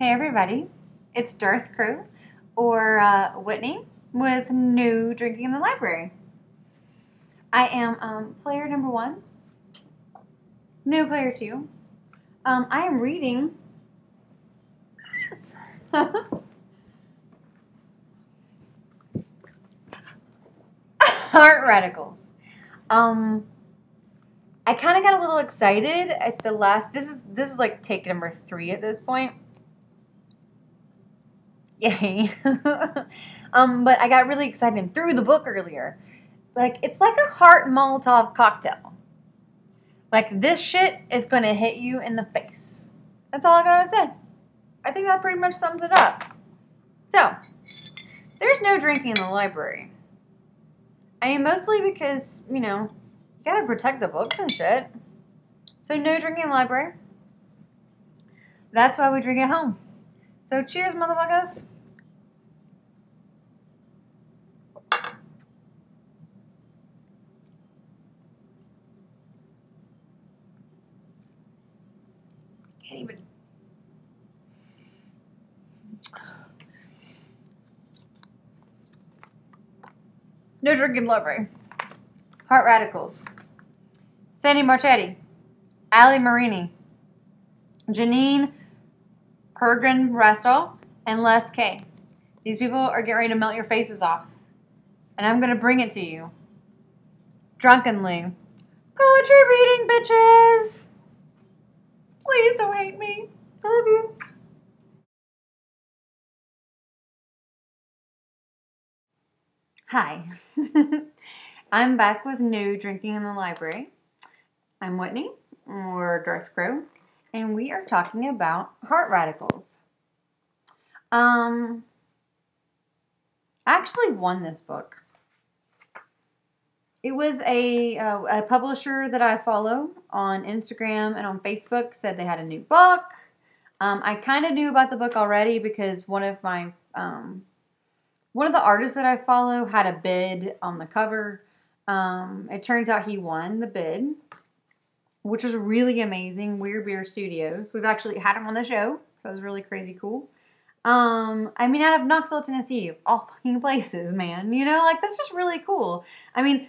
Hey everybody, it's Darth Crew, or Whitney, with New Drinking in the Library. I am player number 1, new player 2. I am reading Heart Radicals. I kind of got a little excited at the last. This is like take number 3 at this point. Yay. But I got really excited and threw the book earlier. Like, it's like a heart Molotov cocktail. Like, this shit is going to hit you in the face. That's all I gotta say. I think that pretty much sums it up. So, there's no drinking in the library. I mean, mostly because, you gotta protect the books and shit. So, no drinking in the library. That's why we drink at home. So, cheers, motherfuckers. Can't even. No drinking library. Heart Radicals. Sandy Marchetti. Allie Marini. Janeen, Pergrin, Rastall, and Les K. These people are getting ready to melt your faces off. And I'm going to bring it to you. Drunkenly. Poetry reading, bitches! Please don't hate me. I love you. Hi. I'm back with New Drinking in the Library. I'm Whitney, or Darth Crow, and we are talking about Heart Radicals. I actually won this book. It was a publisher that I follow on Instagram and on Facebook said they had a new book. I kind of knew about the book already because one of the artists that I follow had a bid on the cover. It turns out he won the bid, which was really amazing. Weird Beer Studios. We've actually had him on the show, so it was really crazy cool. Out of Knoxville, Tennessee, of all fucking places, man. That's just really cool.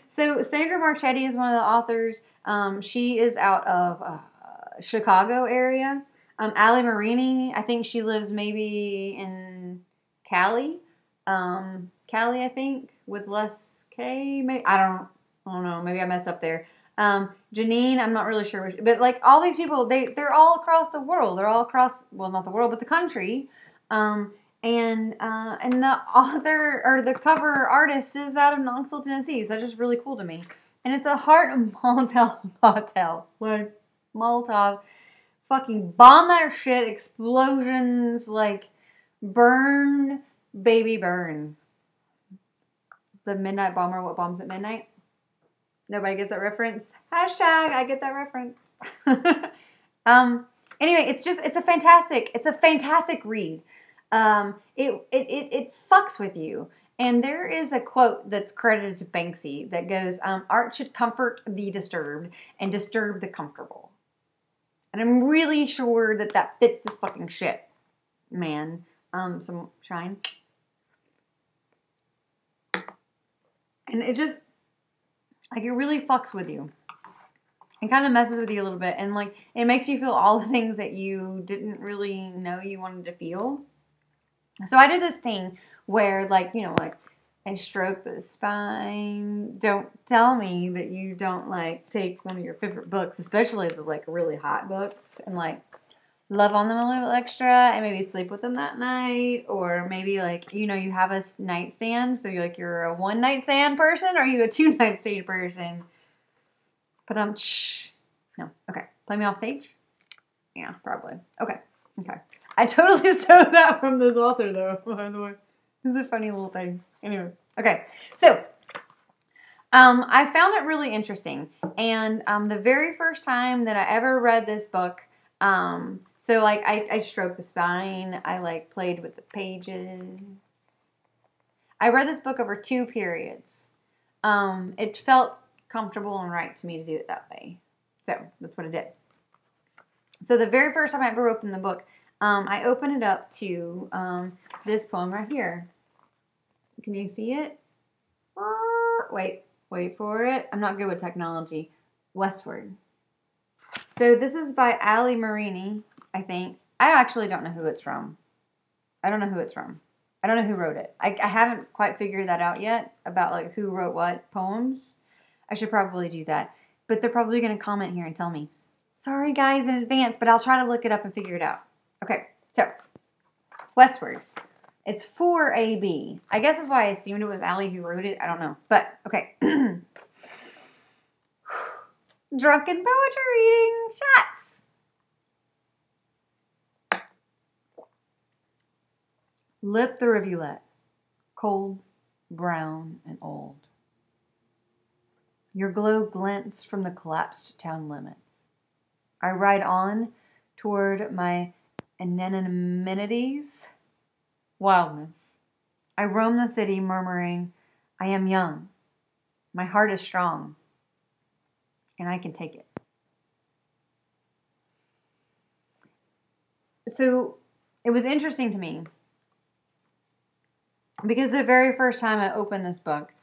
So Sandra Marchetti is one of the authors. She is out of Chicago area. Allie Marini, I think she lives maybe in Cali. Cali, I think, with less K. Maybe I don't know. Maybe I messed up there. Janeen, I'm not really sure, but like all these people, they're all across the world. They're all across, well, not the world, but the country. And the author or the cover artist is out of Knoxville, Tennessee. So that's just really cool to me. And it's a heart Molotov cocktail. Like Molotov, fucking bomb that shit, explosions, like burn, baby burn. The Midnight Bomber, what bombs at midnight? Nobody gets that reference. Hashtag I get that reference. Anyway, it's a fantastic read. It fucks with you. And there is a quote that's credited to Banksy that goes, art should comfort the disturbed and disturb the comfortable. And I'm really sure that fits this fucking shit, man. Some shine. And it just, like, it really fucks with you. It kind of messes with you a little bit. And, like, it makes you feel all the things that you didn't really know you wanted to feel. So I do this thing where, like, I stroke the spine. Don't tell me that you don't, like, take one of your favorite books, especially the, like, really hot books, and, like, love on them a little extra and maybe sleep with them that night. Or maybe, like, you have a nightstand. So you're a one night stand person, or are you a 2 night stand person? But no. Okay. Play me off stage? Yeah, probably. Okay. I totally stole that from this author, though, by the way. It's a funny little thing. Anyway. Okay. So, I found it really interesting. And the very first time that I ever read this book, so, like, I stroked the spine. I, like, played with the pages. I read this book over 2 periods. It felt comfortable and right to me to do it that way. So, that's what I did. So, the very first time I ever opened the book, I open it up to this poem right here. Can you see it? Wait for it. I'm not good with technology. Westward. So this is by Allie Marini, I think. I actually don't know who it's from. I don't know who it's from. I don't know who wrote it. I haven't quite figured that out yet about like who wrote what poems. I should probably do that. But they're probably going to comment here and tell me. Sorry guys in advance, but I'll try to look it up and figure it out. Okay, so Westward. It's 4AB. I guess that's why I assumed it was Allie who wrote it. I don't know. But, okay. Drunken poetry reading. Shots. Lip the rivulet. Cold, brown, and old. Your glow glints from the collapsed town limits. I ride on toward my anemones. Wildness. I roam the city murmuring, I am young. My heart is strong. And I can take it. So it was interesting to me because the very first time I opened this book,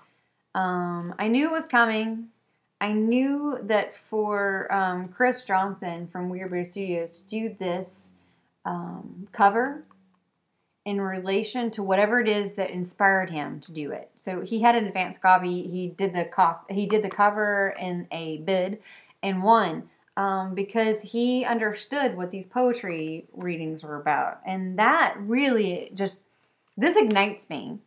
I knew it was coming. I knew that for Chris Johnson from Weird Bear Studios to do this cover in relation to whatever it is that inspired him to do it. So he had an advanced copy. He did the cover in a bid and won because he understood what these poetry readings were about. And that really just, this ignites me.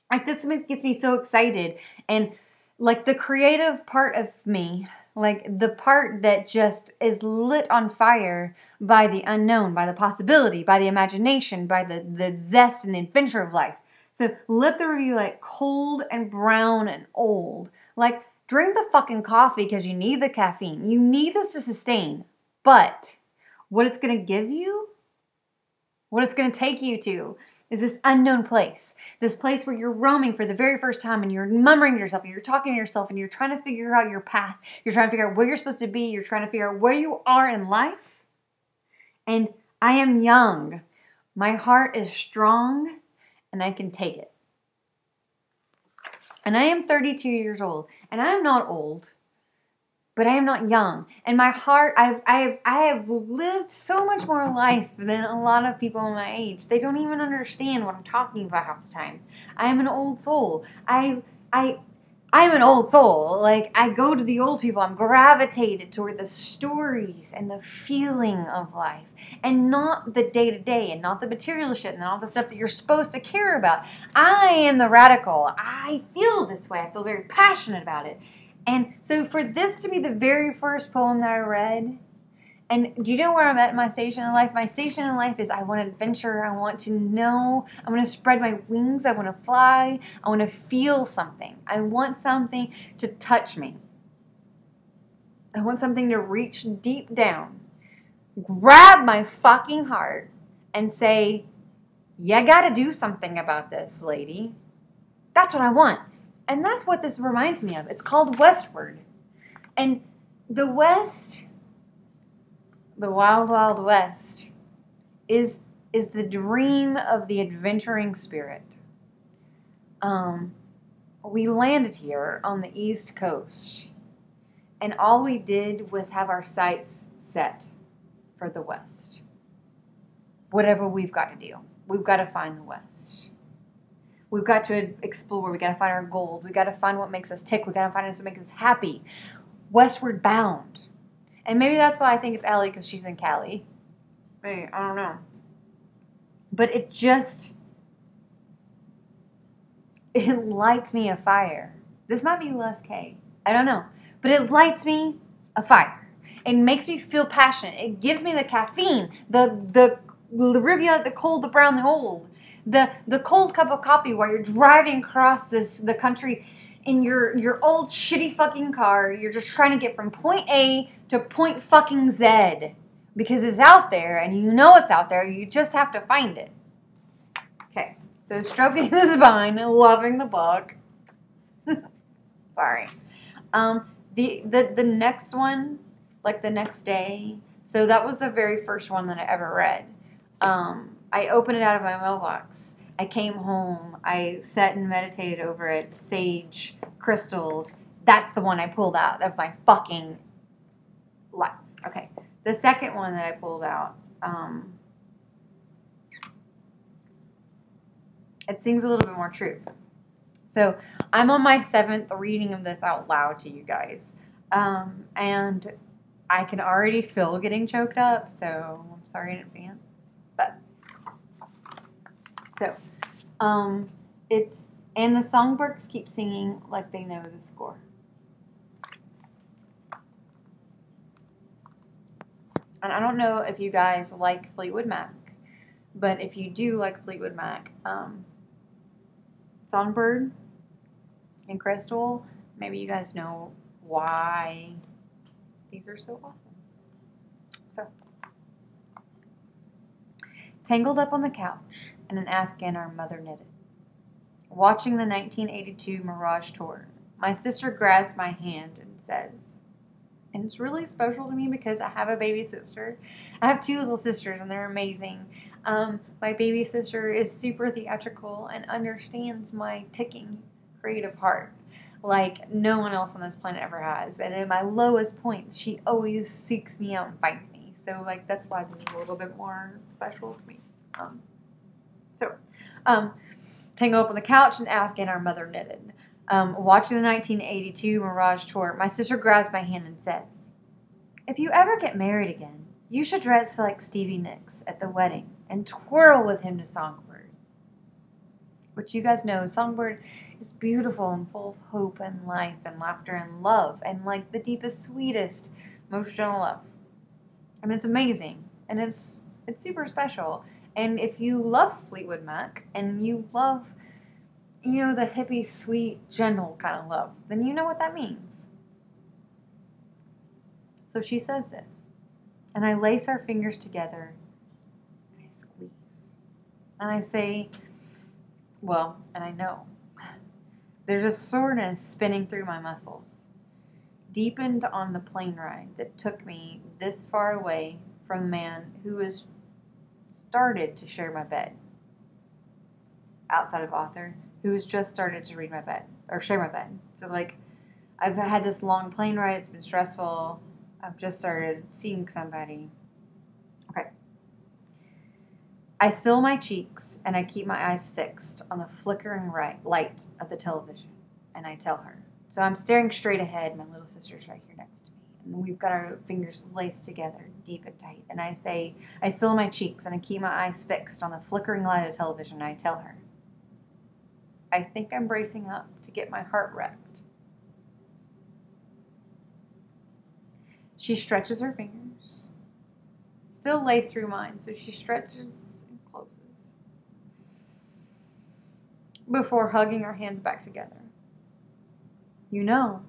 Like this gets me so excited. And like the creative part of me, like the part that just is lit on fire by the unknown, by the possibility, by the imagination, by the zest and the adventure of life. So lip the review like cold and brown and old. Like drink the fucking coffee because you need the caffeine. You need this to sustain. But what it's going to give you, what it's going to take you to is this unknown place. This place where you're roaming for the very first time and you're murmuring to yourself and you're talking to yourself and you're trying to figure out your path. You're trying to figure out where you're supposed to be. You're trying to figure out where you are in life. And I am young. My heart is strong and I can take it. And I am 32 years old and I am not old. But I am not young. And my heart, I have lived so much more life than a lot of people my age. They don't even understand what I'm talking about half the time. I am an old soul. I'm an old soul. Like, I go to the old people. I'm gravitated toward the stories and the feeling of life. And not the day-to-day and not the material shit and not the stuff that you're supposed to care about. I am the radical. I feel this way. I feel very passionate about it. And so for this to be the very first poem that I read, and do you know where I'm at in my station in life? My station in life is I want adventure. I want to know. I want to spread my wings. I want to fly. I want to feel something. I want something to touch me. I want something to reach deep down, grab my fucking heart, and say, you got to do something about this, lady. That's what I want. And that's what this reminds me of. It's called Westward. And the West, the wild, wild West, is the dream of the adventuring spirit. We landed here on the East Coast. And all we did was have our sights set for the West. Whatever we've got to do. We've got to find the West. We've got to explore. We've got to find our gold. We've got to find what makes us tick. We've got to find what makes us happy. Westward bound. And maybe that's why I think it's Allie, because she's in Cali. Maybe, I don't know. But it lights me a fire. This might be less K. I don't know. But it lights me a fire. It makes me feel passionate. It gives me the caffeine, the rivulet, the cold, the brown, the old. The cold cup of coffee while you're driving across the country in your old shitty fucking car. You're just trying to get from point A to point fucking Z because it's out there and you know it's out there. You just have to find it. Okay, so stroking the spine, loving the book. Sorry. The next one, like the next day. So that was the very first one that I ever read. I opened it out of my mailbox. I came home. I sat and meditated over it. Sage, crystals. That's the one I pulled out of my fucking life. Okay. The second one that I pulled out, it sings a little bit more truth. So I'm on my 7th reading of this out loud to you guys. And I can already feel getting choked up, so I'm sorry in advance. But, so, and the songbirds keep singing like they know the score. And I don't know if you guys like Fleetwood Mac, but if you do like Fleetwood Mac, Songbird and Crystal, maybe you guys know why these are so awesome. So, tangled up on the couch in an Afghan our mother knitted, watching the 1982 Mirage tour, my sister grabs my hand and says, and it's really special to me because I have a baby sister. I have 2 little sisters and they're amazing. My baby sister is super theatrical and understands my ticking creative heart like no one else on this planet ever has. And in my lowest points, she always seeks me out and fights me. So like that's why this is a little bit more special to me. Tangled up on the couch in Afghan our mother knitted. Watching the 1982 Mirage tour, my sister grabs my hand and says, if you ever get married again, you should dress like Stevie Nicks at the wedding and twirl with him to Songbird. Which you guys know, Songbird is beautiful and full of hope and life and laughter and love and like the deepest, sweetest, most gentle love. And it's amazing. And it's super special. And if you love Fleetwood Mac and you love, you know, the hippie, sweet, gentle kind of love, then you know what that means. So she says this. And I lace our fingers together and I squeeze. And I say, well, and I know, there's a soreness spinning through my muscles, deepened on the plane ride that took me this far away from the man who was started to share my bed. Outside of author, who has just started to read my bed, or share my bed. So like, I've had this long plane ride, it's been stressful, I've just started seeing somebody. Okay. I still my cheeks and I keep my eyes fixed on the flickering light of the television. And I tell her. So I'm staring straight ahead. My little sister's right here next to me. And we've got our fingers laced together, deep and tight. And I say, I still my cheeks and I keep my eyes fixed on the flickering light of the television. And I tell her, I think I'm bracing up to get my heart wrecked. She stretches her fingers, still laced through mine, so she stretches and closes before hugging her hands back together. You know,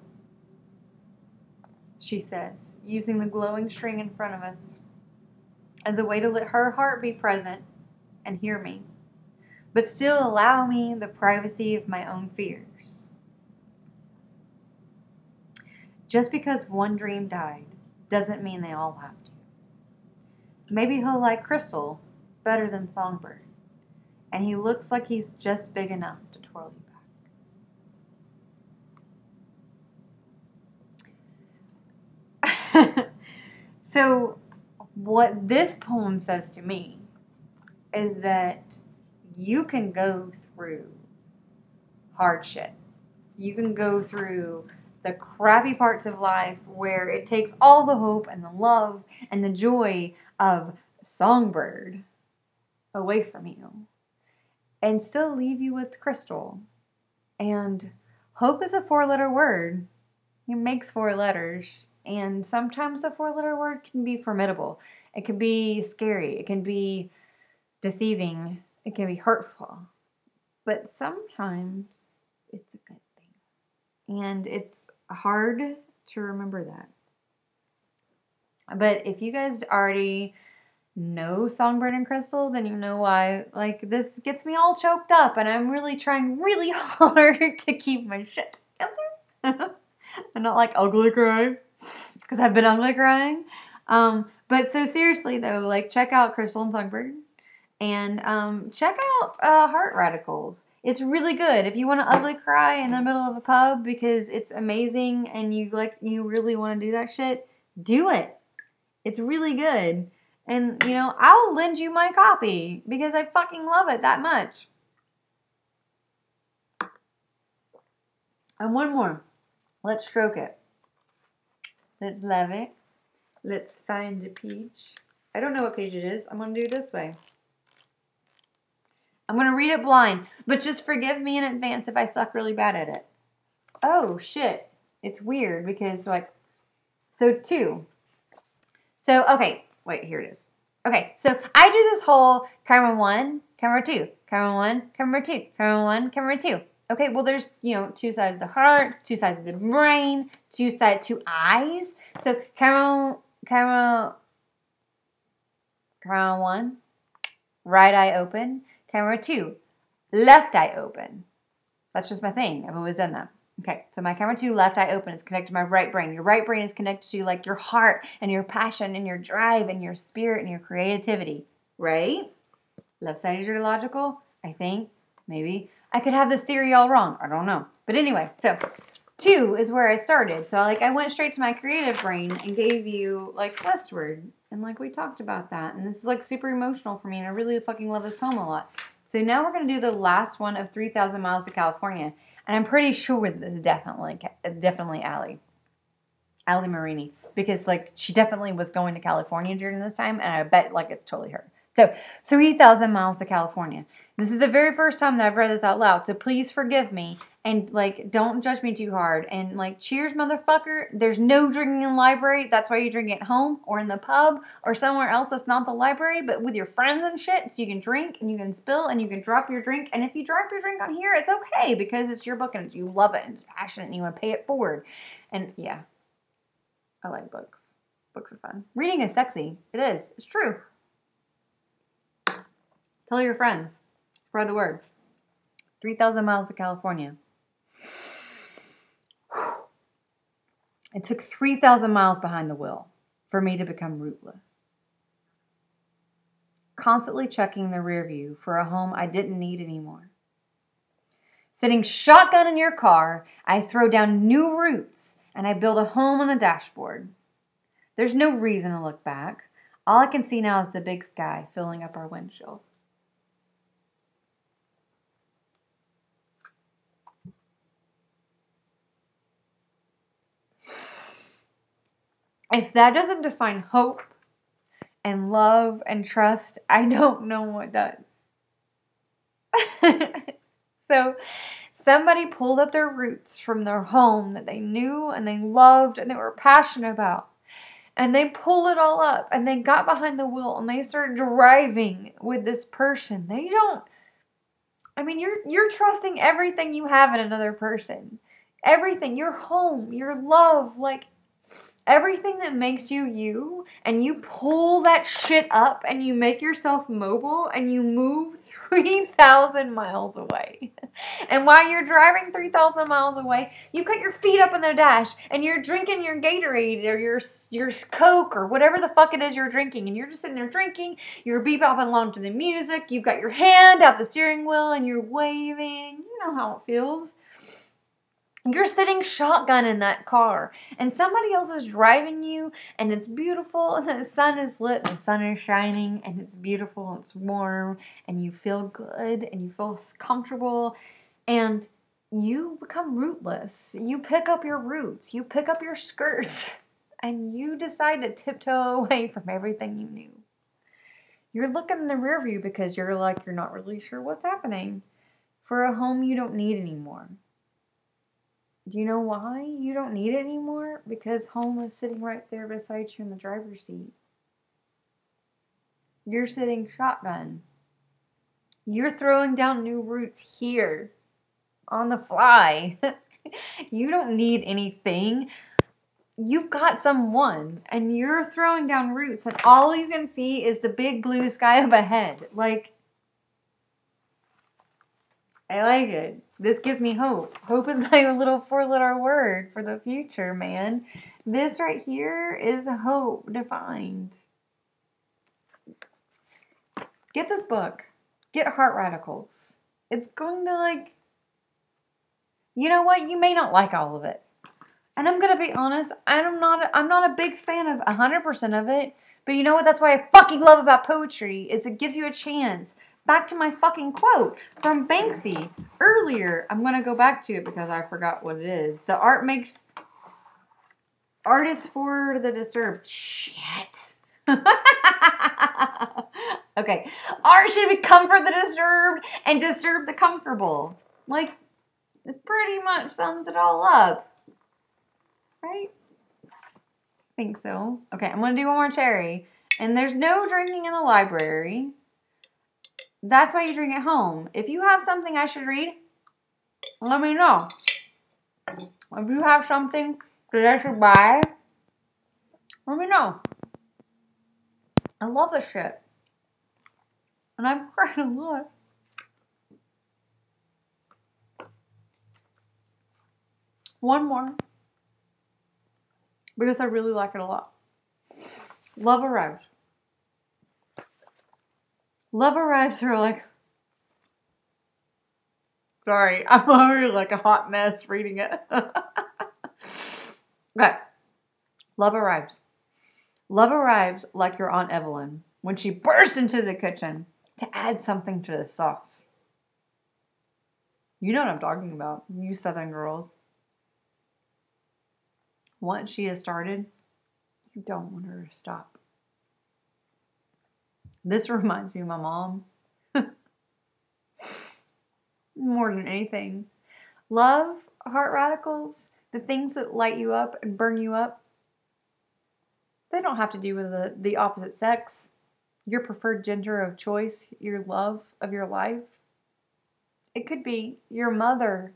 she says, using the glowing string in front of us as a way to let her heart be present and hear me, but still allow me the privacy of my own fears. Just because one dream died doesn't mean they all have to. Maybe he'll like Crystal better than Songbird, and he looks like he's just big enough to twirl you back. So what this poem says to me is that you can go through hardship. You can go through the crappy parts of life where it takes all the hope and the love and the joy of Songbird away from you and still leave you with Crystal. And hope is a 4-letter word. It makes 4 letters. And sometimes a 4-letter word can be formidable. It can be scary. It can be deceiving. It can be hurtful. But sometimes it's a good thing. And it's hard to remember that. But if you guys already know Songbird and Crystal, then you know why, like, this gets me all choked up and I'm really trying really hard to keep my shit together. I'm not like ugly crying, because I've been ugly crying. But so seriously though, like, check out Crystal and Songbird. And check out Heart Radicals. It's really good. If you want to ugly cry in the middle of a pub because it's amazing and you really want to do that shit, do it. It's really good. And, you know, I'll lend you my copy because I fucking love it that much. And one more. Let's stroke it. Let's love it. Let's find a peach. I don't know what page it is. I'm going to do it this way. I'm going to read it blind, but just forgive me in advance if I suck really bad at it. Oh, shit. It's weird because, like, so 2. So, okay. Wait, here it is. Okay, so I do this whole camera 1, camera 2, camera 1, camera 2, camera 1, camera 2. Okay, well, there's, you know, 2 sides of the heart, 2 sides of the brain, 2 eyes. So camera 1, right eye open. Camera 2, left eye open. That's just my thing. I've always done that. Okay, so my camera 2, left eye open is connected to my right brain. Your right brain is connected to like your heart and your passion and your drive and your spirit and your creativity, right? Left side is your logical, I think, maybe. I could have this theory all wrong. I don't know. But anyway, so 2 is where I started. So I went straight to my creative brain and gave you like Westward. And like we talked about that. And this is like super emotional for me. And I really fucking love this poem a lot. So now we're going to do the last one of 3,000 Miles to California. And I'm pretty sure this is definitely Allie. Allie Marini. Because like she definitely was going to California during this time. And I bet like it's totally her. So 3,000 Miles to California. This is the very first time that I've read this out loud. So please forgive me. And like don't judge me too hard. And like cheers motherfucker. There's no drinking in the library. That's why you drink at home or in the pub or somewhere else that's not the library. But with your friends and shit. So you can drink and you can spill and you can drop your drink. And if you drop your drink on here, it's okay. Because it's your book and you love it and it's passionate and you want to pay it forward. And yeah. I like books. Books are fun. Reading is sexy. It is. It's true. Tell your friends. Spread the word. 3,000 miles to California. It took 3,000 miles behind the wheel for me to become rootless. Constantly checking the rear view for a home I didn't need anymore. Sitting shotgun in your car, I throw down new roots and I build a home on the dashboard. There's no reason to look back. All I can see now is the big sky filling up our windshield. If that doesn't define hope and love and trust, I don't know what does. So somebody pulled up their roots from their home that they knew and they loved and they were passionate about. And they pulled it all up and they got behind the wheel and they started driving with this person. You're trusting everything you have in another person. Everything, your home, your love, like everything that makes you you, and you pull that shit up and you make yourself mobile and you move 3,000 miles away. And while you're driving 3,000 miles away, you cut your feet up in the dash and you're drinking your Gatorade or your Coke or whatever the fuck it is you're drinking. And you're just sitting there drinking, you're bebopping along to the music, you've got your hand out the steering wheel and you're waving. You know how it feels. You're sitting shotgun in that car and somebody else is driving you and it's beautiful and the sun is lit and the sun is shining and it's beautiful and it's warm and you feel good and you feel comfortable and you become rootless. You pick up your roots, you pick up your skirts and you decide to tiptoe away from everything you knew. You're looking in the rear view because you're not really sure what's happening for a home you don't need anymore. Do you know why you don't need it anymore? Because home is sitting right there beside you in the driver's seat. You're sitting shotgun. You're throwing down new roots here on the fly. You don't need anything. You've got someone and you're throwing down roots and all you can see is the big blue sky up ahead. I like it. This gives me hope. Hope is my little 4-letter word for the future, man. This right here is hope defined. Get this book. Get Heart Radicals. It's going to, like, you know what? You may not like all of it. And I'm going to be honest, I'm not a big fan of 100% of it. But you know what? That's why I fucking love about poetry is it gives you a chance. Back to my fucking quote from Banksy earlier. I'm going to go back to it because I forgot what it is. The art makes artists for the disturbed. Shit. Okay. Art should be comfort the disturbed and disturb the comfortable. Like, it pretty much sums it all up. Right? I think so. Okay, I'm going to do one more cherry. And there's no drinking in the library. That's why you drink at home. If you have something I should read, let me know. If you have something that I should buy, let me know. I love this shit. And I've cried a lot. One more. Because I really like it a lot. Love Arrives. Love Arrives are like... Sorry, I'm already like a hot mess reading it. Okay. Love Arrives. Love arrives like your Aunt Evelyn when she bursts into the kitchen to add something to the sauce. You know what I'm talking about, you Southern girls. Once she has started, you don't want her to stop. This reminds me of my mom. More than anything. Love, Heart Radicals, the things that light you up and burn you up, they don't have to do with the opposite sex, your preferred gender of choice, your love of your life. It could be your mother.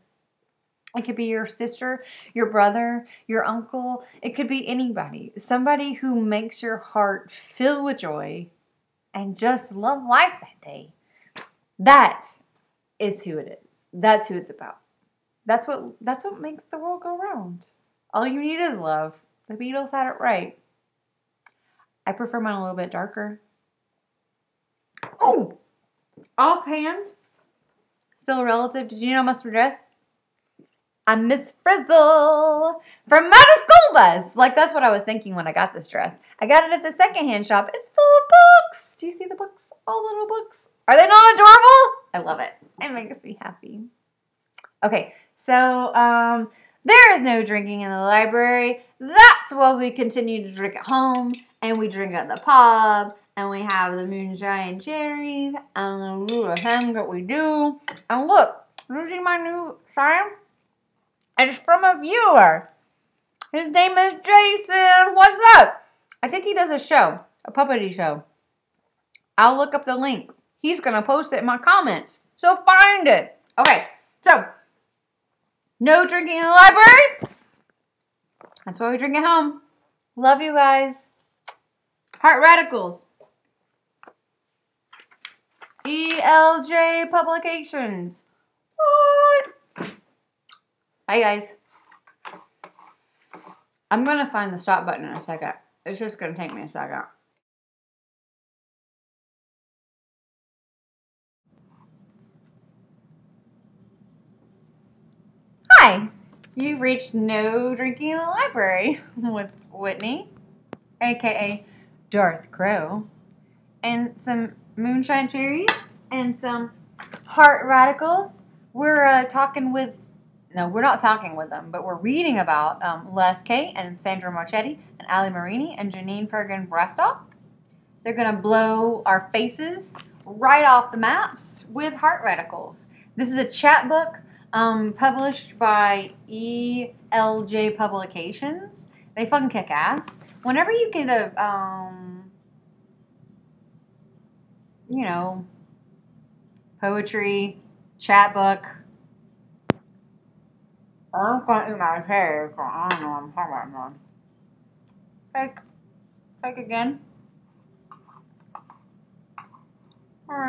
It could be your sister, your brother, your uncle. It could be anybody. Somebody who makes your heart fill with joy and just love life that day. That is who it is. That's who it's about. That's what makes the world go round. All you need is love. The Beatles had it right. I prefer mine a little bit darker. Oh! Offhand, still a relative. Did you know Must Dress? I'm Miss Frizzle from Motor School Bus. Like, that's what I was thinking when I got this dress. I got it at the secondhand shop. It's full of books. Do you see the books? All the little books. Are they not adorable? I love it. It makes me happy. Okay, so there is no drinking in the library. That's why we continue to drink at home, and we drink at the pub, and we have the moonshine cherries, and the little thing that we do. And look, you see my new sign? It's from a viewer. His name is Jason. What's up? I think he does a show, a puppety show. I'll look up the link. He's going to post it in my comments. So find it. Okay, so no drinking in the library. That's why we drink at home. Love you guys. Heart Radicals. ELJ Publications. What? Hi guys. I'm going to find the stop button in a second. It's just going to take me a second. Hi. You've reached No Drinking in the Library with Whitney, aka Darth Crow, and some moonshine cherries and some Heart Radicals. We're talking with... No, we're not talking with them, but we're reading about Les Kay and Sandra Marchetti and Allie Marini and Janeen Pergrin Rastall. They're going to blow our faces right off the maps with Heart Radicals. This is a chapbook published by ELJ Publications. They fucking kick ass. Whenever you get a, you know, poetry, chapbook, I'm going to eat my hair, so I don't know what I'm talking about. Take again. Alright.